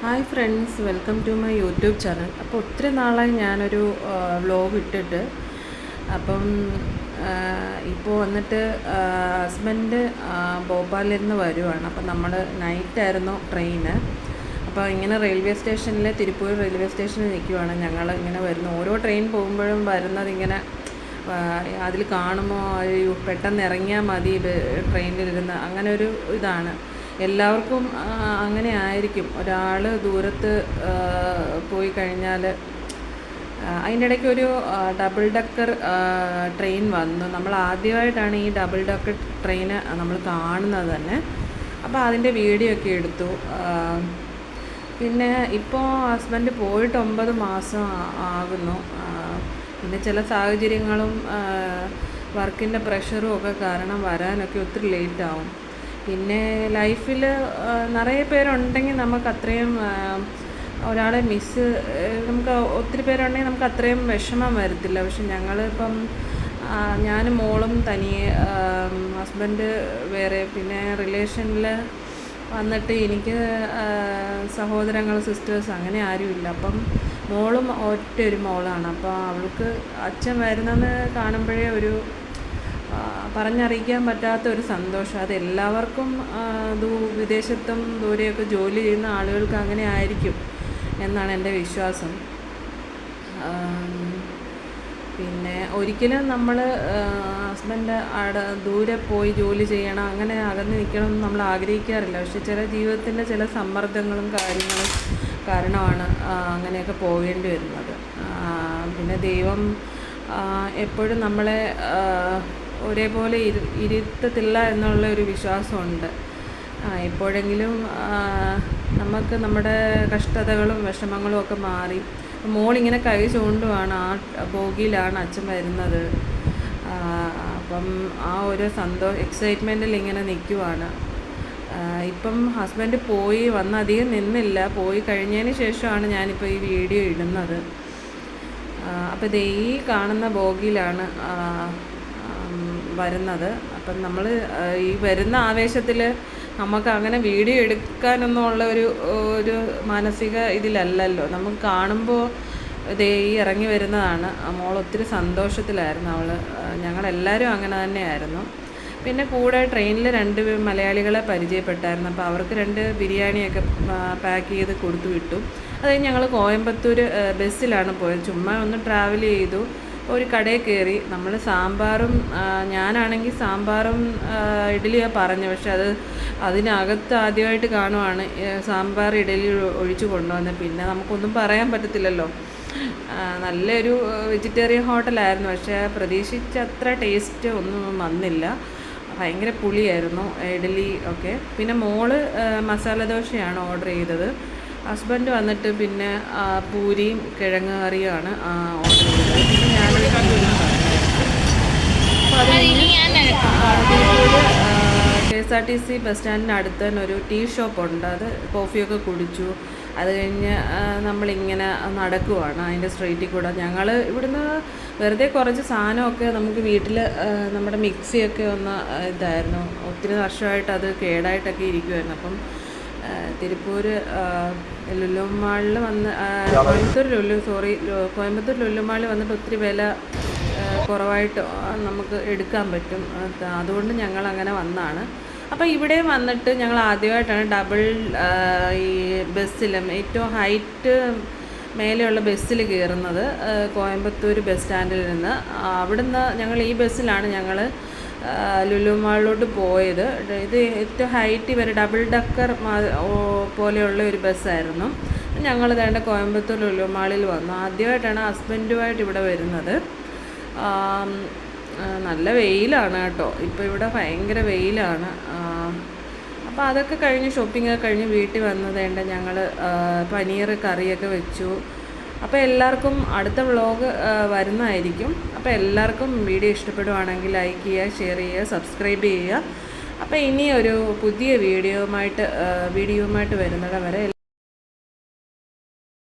Hi friends, welcome to my YouTube channel. അപ്പോൾ ഒത്തിരി നാളായി ഞാനൊരു വ്ലോഗ് ഇട്ടിട്ട്. അപ്പം ഇപ്പോൾ വന്നിട്ട് ഹസ്ബൻഡ് ഭോപ്പാലിൽ നിന്ന് വരുവാണ്. അപ്പം നമ്മൾ നൈറ്റായിരുന്നു ട്രെയിന്. അപ്പോൾ ഇങ്ങനെ റെയിൽവേ സ്റ്റേഷനിൽ, തിരുപ്പൂർ റെയിൽവേ സ്റ്റേഷനിൽ നിൽക്കുവാണ്. ഞങ്ങൾ ഇങ്ങനെ വരുന്നു, ഓരോ ട്രെയിൻ പോകുമ്പോഴും വരുന്നത് ഇങ്ങനെ അതിൽ കാണുമ്പോൾ പെട്ടെന്ന് ഇറങ്ങിയാൽ മതി ട്രെയിനിലിരുന്ന്, അങ്ങനെ ഒരു ഇതാണ്. എല്ലാവർക്കും അങ്ങനെ ആയിരിക്കും. ഒരാൾ ദൂരത്ത് പോയി കഴിഞ്ഞാൽ അതിൻ്റെ ഇടയ്ക്ക് ഒരു ഡബിൾ ഡക്കർ ട്രെയിൻ വന്നു. നമ്മൾ ആദ്യമായിട്ടാണ് ഈ ഡബിൾ ഡക്കർ ട്രെയിൻ നമ്മൾ കാണുന്നത് തന്നെ. അപ്പോൾ അതിൻ്റെ വീഡിയോ ഒക്കെ എടുത്തു. പിന്നെ ഇപ്പോൾ ഹസ്ബൻഡ് പോയിട്ട് 9 മാസം ആകുന്നു. പിന്നെ ചില സാഹചര്യങ്ങളും വർക്കിൻ്റെ പ്രഷറും ഒക്കെ കാരണം വരാനൊക്കെ ഒത്തിരി ലേറ്റാവും. പിന്നെ ലൈഫിൽ നിറയെ പേരുണ്ടെങ്കിൽ നമുക്ക് അത്രയും ഒരാളെ നമുക്ക് ഒത്തിരി പേരുണ്ടെങ്കിൽ നമുക്ക് അത്രയും വിഷമം വരത്തില്ല. പക്ഷെ ഞങ്ങളിപ്പം ഞാനും മോളും തനിയെ, ഹസ്ബൻഡ് വേറെ, പിന്നെ റിലേഷനിൽ വന്നിട്ട് എനിക്ക് സഹോദരങ്ങൾ, സിസ്റ്റേഴ്സ് അങ്ങനെ ആരുമില്ല. അപ്പം മോളും ഒരു മോളാണ്. അപ്പോൾ അവൾക്ക് അച്ഛൻ വരുന്നെന്ന് കാണുമ്പോഴേ ഒരു പറഞ്ഞറിയിക്കാൻ പറ്റാത്ത ഒരു സന്തോഷം. അത് എല്ലാവർക്കും വിദേശത്തും ദൂരെയൊക്കെ ജോലി ചെയ്യുന്ന ആളുകൾക്ക് അങ്ങനെ ആയിരിക്കും എന്നാണ് എൻ്റെ വിശ്വാസം. പിന്നെ ഒരിക്കലും നമ്മൾ ഹസ്ബൻഡ് ദൂരെ പോയി ജോലി ചെയ്യണം, അങ്ങനെ അകന്ന് നിൽക്കണമെന്ന് നമ്മൾ ആഗ്രഹിക്കാറില്ല. പക്ഷെ ചില ജീവിതത്തിൻ്റെ ചില സമ്മർദ്ദങ്ങളും കാര്യങ്ങളും കാരണമാണ് അങ്ങനെയൊക്കെ പോകേണ്ടി വരുന്നത്. പിന്നെ ദൈവം എപ്പോഴും നമ്മളെ ഒരേപോലെ ഇരുത്തത്തില്ല എന്നുള്ള ഒരു വിശ്വാസമുണ്ട്. എപ്പോഴെങ്കിലും നമുക്ക് നമ്മുടെ കഷ്ടതകളും വിഷമങ്ങളും ഒക്കെ മാറി. മോളിങ്ങനെ കൈ ചൂണ്ടുവാണ്, ആ ബോഗിയിലാണ് അച്ഛൻ വരുന്നത്. അപ്പം ആ ഒരു എക്സൈറ്റ്മെൻറ്റിൽ ഇങ്ങനെ നിൽക്കുവാണ്. ഇപ്പം ഹസ്ബൻഡ് പോയി വന്ന് അധികം നിന്നില്ല. പോയി കഴിഞ്ഞതിന് ശേഷമാണ് ഞാനിപ്പോൾ ഈ വീഡിയോ ഇടുന്നത്. അപ്പോൾ ദേ ഈ കാണുന്ന ബോഗിയിലാണ് വരുന്നത്. അപ്പം നമ്മൾ ഈ വരുന്ന ആവേശത്തിൽ നമുക്ക് അങ്ങനെ വീഡിയോ എടുക്കാനൊന്നും ഉള്ള ഒരു മാനസിക ഇതിലല്ലല്ലോ. നമുക്ക് കാണുമ്പോൾ ദേ ഈ ഇറങ്ങി വരുന്നതാണ്. മോൾ ഒത്തിരി സന്തോഷത്തിലായിരുന്നു. ഞങ്ങളെല്ലാവരും അങ്ങനെ തന്നെയായിരുന്നു. പിന്നെ കൂടെ ട്രെയിനിൽ 2 മലയാളികളെ പരിചയപ്പെട്ടായിരുന്നു. അപ്പോൾ അവർക്ക് 2 ബിരിയാണിയൊക്കെ പാക്ക് ചെയ്ത് കൊടുത്തു വിട്ടു. അത് കഴിഞ്ഞ് ഞങ്ങൾ കോയമ്പത്തൂർ ബസ്സിലാണ് പോയത്. ചുമ്മാ ഒന്ന് ട്രാവൽ ചെയ്തു. ഒരു കടയിൽ കയറി. നമ്മൾ സാമ്പാറും, ഞാനാണെങ്കിൽ സാമ്പാറും ഇഡ്ഡലിയാണ് പറഞ്ഞു. പക്ഷെ അതിനകത്ത് ആദ്യമായിട്ട് കാണുവാണ് സാമ്പാർ ഇഡ്ഡലി ഒഴിച്ചു കൊണ്ടുവന്നത്. പിന്നെ നമുക്കൊന്നും പറയാൻ പറ്റത്തില്ലല്ലോ. നല്ലൊരു വെജിറ്റേറിയൻ ഹോട്ടലായിരുന്നു. പക്ഷേ പ്രതീക്ഷിച്ച അത്ര ടേസ്റ്റ് ഒന്നും വന്നില്ല. ഭയങ്കര പുളിയായിരുന്നു ഇഡ്ഡലി ഒക്കെ. പിന്നെ മോള് മസാല ദോശയാണ് ഓർഡർ ചെയ്തത്. ഹസ്ബൻഡ് വന്നിട്ട് പിന്നെ പൂരിയും കിഴങ്ങ് കറിയുമാണ് ഓർഡർ ചെയ്തത്. പിന്നെ ഞാനൊരു KSRTC ബസ് സ്റ്റാൻഡിന് അടുത്ത് തന്നെ ഒരു ടീ ഷോപ്പുണ്ട്. അത് കോഫിയൊക്കെ കുടിച്ചു. അത് കഴിഞ്ഞ് നമ്മളിങ്ങനെ നടക്കുവാണ് അതിൻ്റെ സ്ട്രീറ്റിൽ കൂടെ. ഞങ്ങൾ ഇവിടുന്ന് വെറുതെ കുറച്ച് സാധനമൊക്കെ നമുക്ക് വീട്ടിൽ, നമ്മുടെ മിക്സിയൊക്കെ ഒന്ന് ഇതായിരുന്നു, ഒത്തിരി വർഷമായിട്ട് അത് കേടായിട്ടൊക്കെ ഇരിക്കുമായിരുന്നു. അപ്പം തിരുപ്പൂർ ലുലു മാളിൽ വന്ന് കോയമ്പത്തൂർ ലുലു മാളിൽ വന്നിട്ട് ഒത്തിരി വില കുറവായിട്ട് നമുക്ക് എടുക്കാൻ പറ്റും. അതുകൊണ്ട് ഞങ്ങൾ അങ്ങനെ വന്നതാണ്. അപ്പോൾ ഇവിടെ വന്നിട്ട് ഞങ്ങൾ ആദ്യമായിട്ടാണ് ഡബിൾ ഈ ബസ്സിലും ഏറ്റവും ഹൈറ്റ് മേലെയുള്ള ബസ്സിൽ കയറുന്നത്. കോയമ്പത്തൂർ ബസ് സ്റ്റാൻഡിൽ നിന്ന് അവിടുന്ന് ഞങ്ങൾ ഈ ബസ്സിലാണ് ഞങ്ങൾ ലുലു മാളിലോട്ട് പോയത്. ഇത് ഏറ്റവും ഹൈറ്റ് വരെ ഡബിൾ ഡക്കർ പോലെയുള്ള ഒരു ബസ്സായിരുന്നു. ഞങ്ങൾ വേണ്ട കോയമ്പത്തൂർ ലുലു മാളിൽ വന്നു. ആദ്യമായിട്ടാണ് ഹസ്ബൻഡുമായിട്ട് ഇവിടെ വരുന്നത്. നല്ല വെയിലാണ് കേട്ടോ. ഇപ്പോൾ ഇവിടെ ഭയങ്കര വെയിലാണ്. അപ്പോൾ അതൊക്കെ കഴിഞ്ഞ് ഷോപ്പിങ്ങൊക്കെ കഴിഞ്ഞ് വീട്ടിൽ വന്നതേണ്ട ഞങ്ങൾ പനീർ കറിയൊക്കെ വെച്ചു. അപ്പോൾ എല്ലാവർക്കും അടുത്ത വ്ളോഗ് വരുന്നതായിരിക്കും. അപ്പോൾ എല്ലാവർക്കും വീഡിയോ ഇഷ്ടപ്പെടുവാണെങ്കിൽ ലൈക്ക് ചെയ്യുക, ഷെയർ ചെയ്യുക, സബ്സ്ക്രൈബ് ചെയ്യുക. അപ്പോൾ ഇനി ഒരു പുതിയ വീഡിയോയുമായിട്ട് വരുന്നത് വരെ